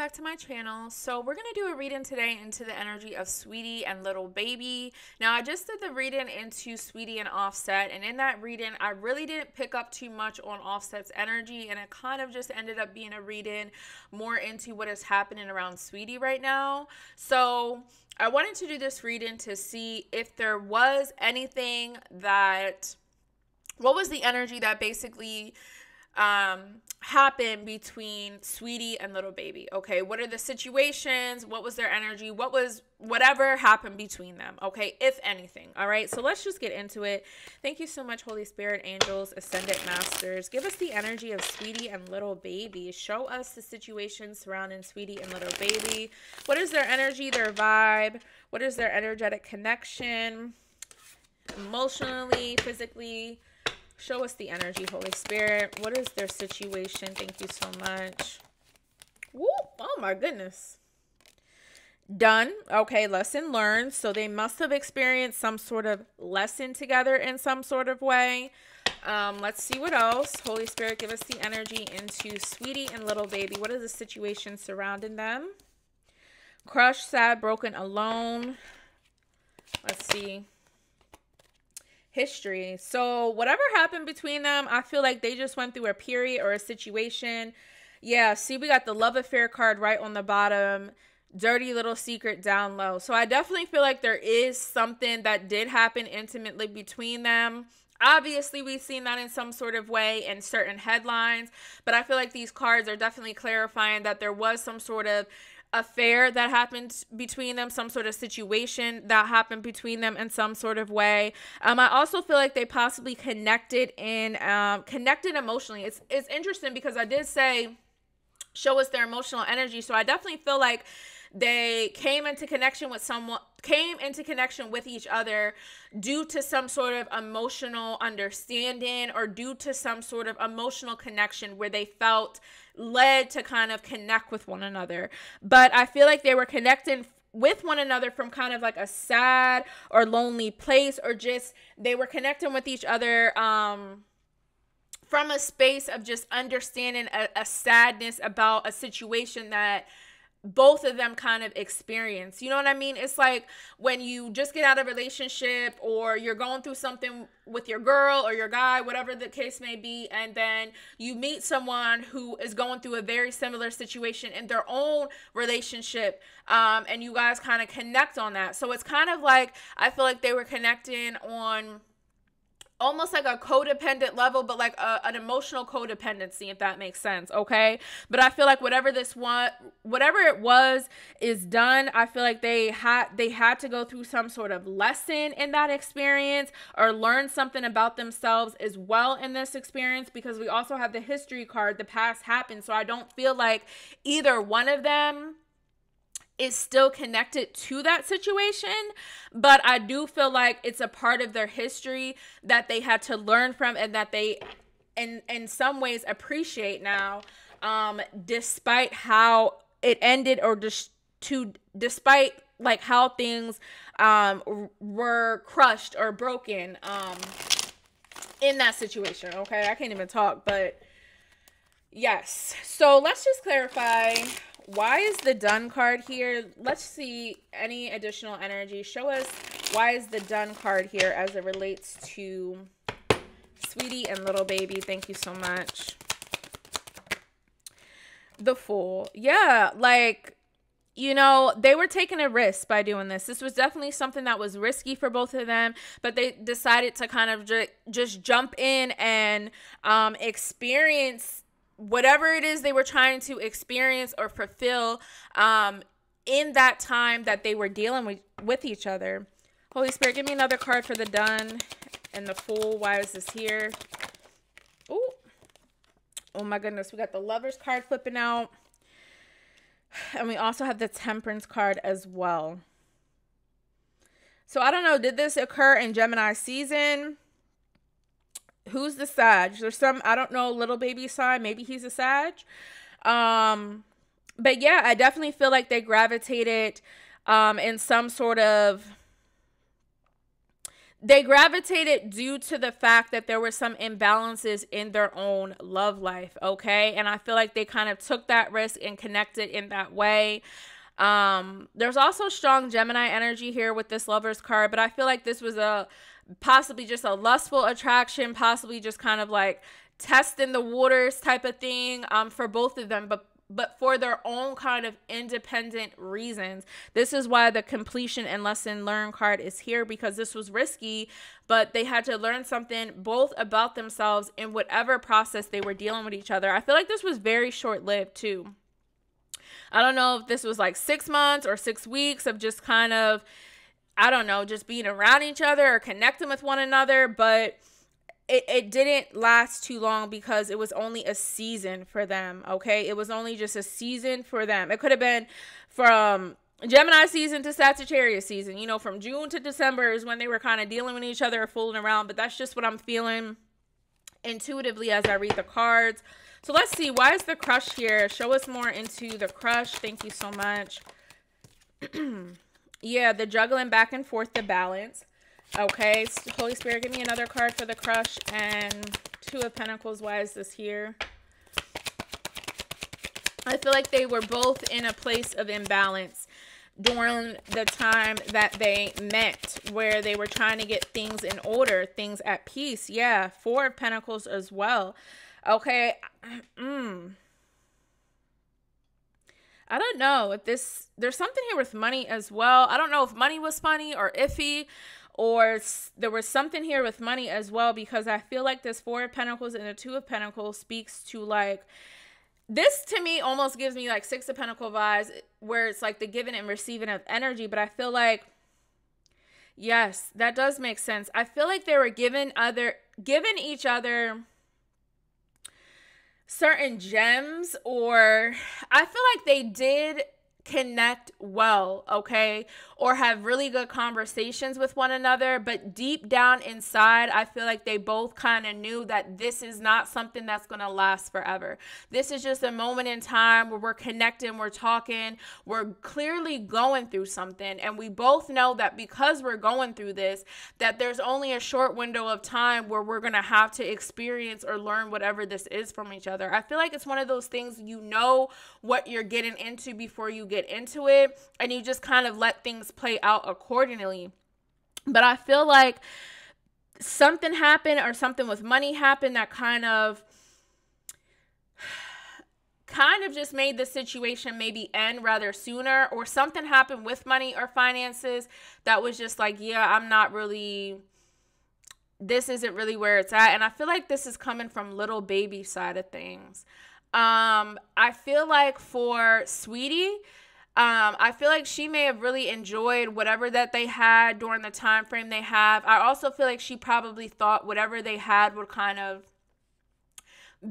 back to my channel. So we're going to do a reading today into the energy of Saweetie and Little Baby. Now I just did the reading into Saweetie and Offset, and in that reading I really didn't pick up too much on Offset's energy, and it kind of just ended up being a reading more into what is happening around Saweetie right now. So I wanted to do this reading to see if there was anything what was the energy that basically happened between Saweetie and Little Baby. Okay, what are the situations? What was their energy? Whatever happened between them? Okay, if anything. All right, so let's just get into it. Thank you so much, Holy Spirit, angels, ascended masters. Give us the energy of Saweetie and Little Baby. Show us the situations surrounding Saweetie and Little Baby. What is their energy, their vibe? What is their energetic connection? Emotionally, physically. Show us the energy, Holy Spirit. What is their situation? Thank you so much. Woo! Oh my goodness. Done. Okay, lesson learned. So they must have experienced some sort of lesson together in some sort of way. Let's see what else. Holy Spirit, give us the energy into Saweetie and Little Baby. What is the situation surrounding them? Crushed, sad, broken, alone. Let's see. History. So whatever happened between them, I feel like they just went through a period or a situation. Yeah, see, we got the love affair card right on the bottom. Dirty little secret down low. So I definitely feel like there is something that did happen intimately between them. Obviously, we've seen that in some sort of way in certain headlines, but I feel like these cards are definitely clarifying that there was some sort of affair that happened between them, some sort of situation that happened between them in some sort of way. I also feel like they possibly connected emotionally. It's interesting because I did say show us their emotional energy, so I definitely feel like they came into connection with each other due to some sort of emotional understanding or due to some sort of emotional connection where they felt led to kind of connect with one another. But I feel like they were connecting with one another from kind of like a sad or lonely place, or just they were connecting with each other from a space of just understanding a sadness about a situation that both of them kind of experience. You know what I mean? It's like when you just get out of a relationship or you're going through something with your girl or your guy, whatever the case may be, and then you meet someone who is going through a very similar situation in their own relationship, and you guys kind of connect on that. So it's kind of like, I feel like they were connecting on almost like a codependent level, but like an emotional codependency, if that makes sense. Okay, but I feel like whatever it was is done. I feel like they had to go through some sort of lesson in that experience or learn something about themselves as well in this experience, because we also have the history card, the past happened. So I don't feel like either one of them is still connected to that situation, but I do feel like it's a part of their history that they had to learn from and that they in some ways appreciate now, despite how it ended, or despite like how things were crushed or broken in that situation. Okay, I can't even talk, but yes. So let's just clarify, why is the done card here? Let's see any additional energy. Show us, why is the done card here as it relates to Saweetie and Little Baby? Thank you so much. The Fool. Yeah, like, you know, they were taking a risk by doing this. This was definitely something that was risky for both of them, but they decided to kind of just jump in and experience whatever it is they were trying to experience or fulfill in that time that they were dealing with each other. Holy Spirit, give me another card for the done and the Fool. Why is this here? Ooh. Oh my goodness. We got the Lovers card flipping out. And we also have the Temperance card as well. So I don't know. Did this occur in Gemini season? Who's the Sag? There's some, I don't know, Little Baby sign. Maybe he's a Sag. But yeah, I definitely feel like they gravitated in some sort of, they gravitated due to the fact that there were some imbalances in their own love life, okay? And I feel like they kind of took that risk and connected in that way. There's also strong Gemini energy here with this Lovers card, but I feel like this was a possibly just a lustful attraction, possibly just kind of like testing the waters type of thing for both of them, but for their own kind of independent reasons. This is why the completion and lesson learned card is here, because this was risky, but they had to learn something both about themselves in whatever process they were dealing with each other. I feel like this was very short-lived too. I don't know if this was like 6 months or 6 weeks of just kind of, I don't know, just being around each other or connecting with one another, but it didn't last too long because it was only a season for them, okay? It was only just a season for them. It could have been from Gemini season to Sagittarius season, you know, from June to December is when they were kind of dealing with each other or fooling around, but that's just what I'm feeling intuitively as I read the cards. So let's see, why is the crush here? Show us more into the crush. Thank you so much. Yeah, the juggling back and forth, the balance. Okay, Holy Spirit, give me another card for the crush. And Two of Pentacles, why is this here? I feel like they were both in a place of imbalance during the time that they met, where they were trying to get things in order, things at peace. Yeah, Four of Pentacles as well. Okay, I don't know if there's something here with money as well. I don't know if money was funny or iffy, or there was something here with money as well, because I feel like this Four of Pentacles and the Two of Pentacles speaks to like, this to me almost gives me like Six of Pentacles vibes, where it's like the giving and receiving of energy. But I feel like, yes, that does make sense. I feel like they were giving each other certain gems, or I feel like they did connect well, okay, or have really good conversations with one another, but deep down inside, I feel like they both kind of knew that this is not something that's going to last forever. This is just a moment in time where we're connecting, we're talking, we're clearly going through something, and we both know that because we're going through this, that there's only a short window of time where we're going to have to experience or learn whatever this is from each other. I feel like it's one of those things, you know what you're getting into before you get into it, and you just kind of let things play out accordingly. But I feel like something happened, or something with money happened, that kind of just made the situation maybe end rather sooner, or something happened with money or finances that was just like, yeah, I'm not really, this isn't really where it's at. And I feel like this is coming from little baby side of things. I feel like for Saweetie, I feel like she may have really enjoyed whatever that they had during the time frame they have. I also feel like she probably thought whatever they had would kind of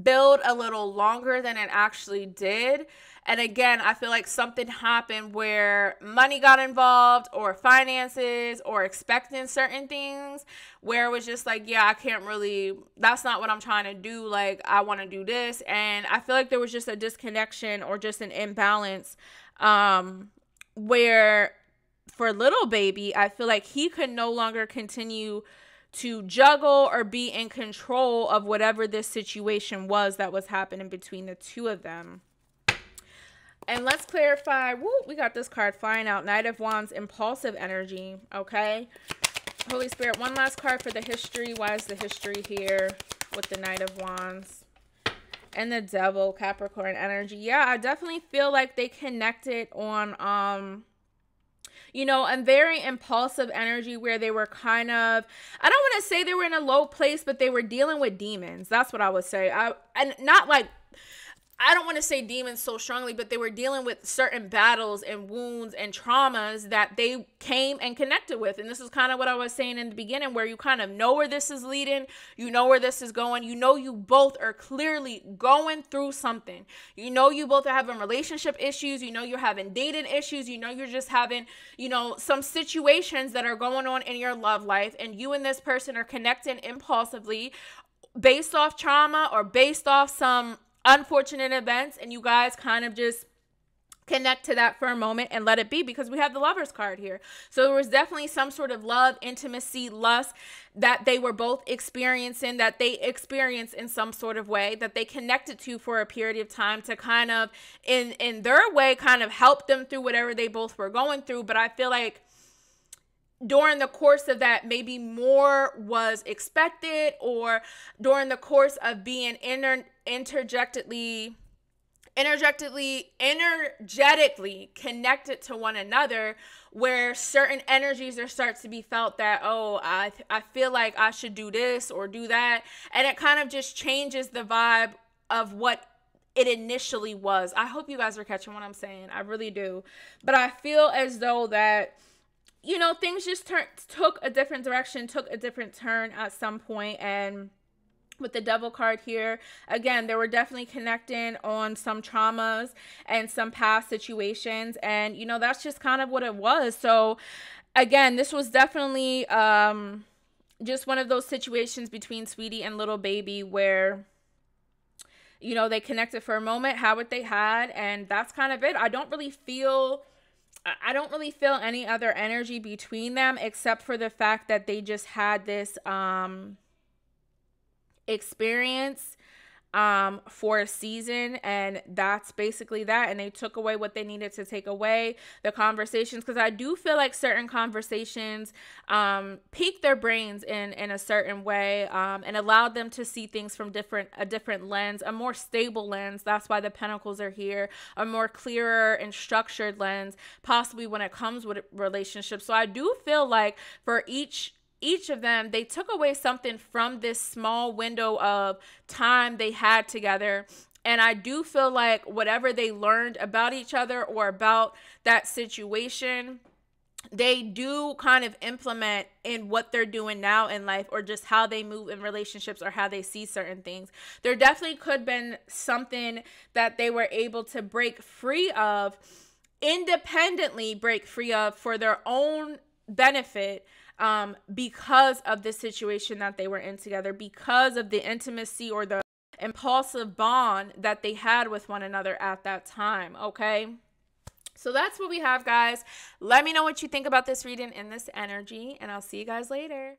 build a little longer than it actually did. And again, I feel like something happened where money got involved, or finances, or expecting certain things, where it was just like, yeah, I can't really, that's not what I'm trying to do. Like, I want to do this. And I feel like there was just a disconnection, or just an imbalance, where for little baby, I feel like he could no longer continue to juggle or be in control of whatever this situation was that was happening between the two of them. And let's clarify. Woo, we got this card flying out. Knight of Wands, impulsive energy. Okay. Holy Spirit, one last card for the history. Why is the history here with the Knight of Wands? And the Devil, Capricorn energy. Yeah, I definitely feel like they connected on, you know, a very impulsive energy, where they were kind of, I don't want to say they were in a low place, but they were dealing with demons. That's what I would say. And not like, I don't want to say demons so strongly, but they were dealing with certain battles and wounds and traumas that they came and connected with. And this is kind of what I was saying in the beginning, where you kind of know where this is leading. You know where this is going. You know you both are clearly going through something. You know you both are having relationship issues. You know you're having dating issues. You know you're just having, you know, some situations that are going on in your love life. And you and this person are connecting impulsively based off trauma, or based off some unfortunate events, and you guys kind of just connect to that for a moment and let it be, because we have the Lovers card here. So there was definitely some sort of love, intimacy, lust that they were both experiencing, that they experienced in some sort of way, that they connected to for a period of time to kind of, in their way, kind of help them through whatever they both were going through. But I feel like during the course of that, maybe more was expected, or during the course of being energetically connected to one another, where certain energies are start to be felt that, oh, I feel like I should do this or do that, and it kind of just changes the vibe of what it initially was. I hope you guys are catching what I'm saying. I really do. But I feel as though that, you know, things just took a different direction, took a different turn at some point. And with the Devil card here, again, they were definitely connecting on some traumas and some past situations. And, you know, that's just kind of what it was. So, again, this was definitely just one of those situations between Saweetie and Little Baby where, you know, they connected for a moment, had what they had, and that's kind of it. I don't really feel any other energy between them, except for the fact that they just had this experience for a season, and that's basically that. And they took away what they needed to take away, the conversations, because I do feel like certain conversations piqued their brains in a certain way, and allowed them to see things from a different lens, a more stable lens. That's why the Pentacles are here, a more clearer and structured lens, possibly when it comes with relationships. So I do feel like for each of them, they took away something from this small window of time they had together. And I do feel like whatever they learned about each other or about that situation, they do kind of implement in what they're doing now in life, or just how they move in relationships, or how they see certain things. There definitely could have been something that they were able to break free of, independently break free of, for their own benefit, because of the situation that they were in together, because of the intimacy or the impulsive bond that they had with one another at that time. Okay, so that's what we have, guys. Let me know what you think about this reading and this energy, and I'll see you guys later.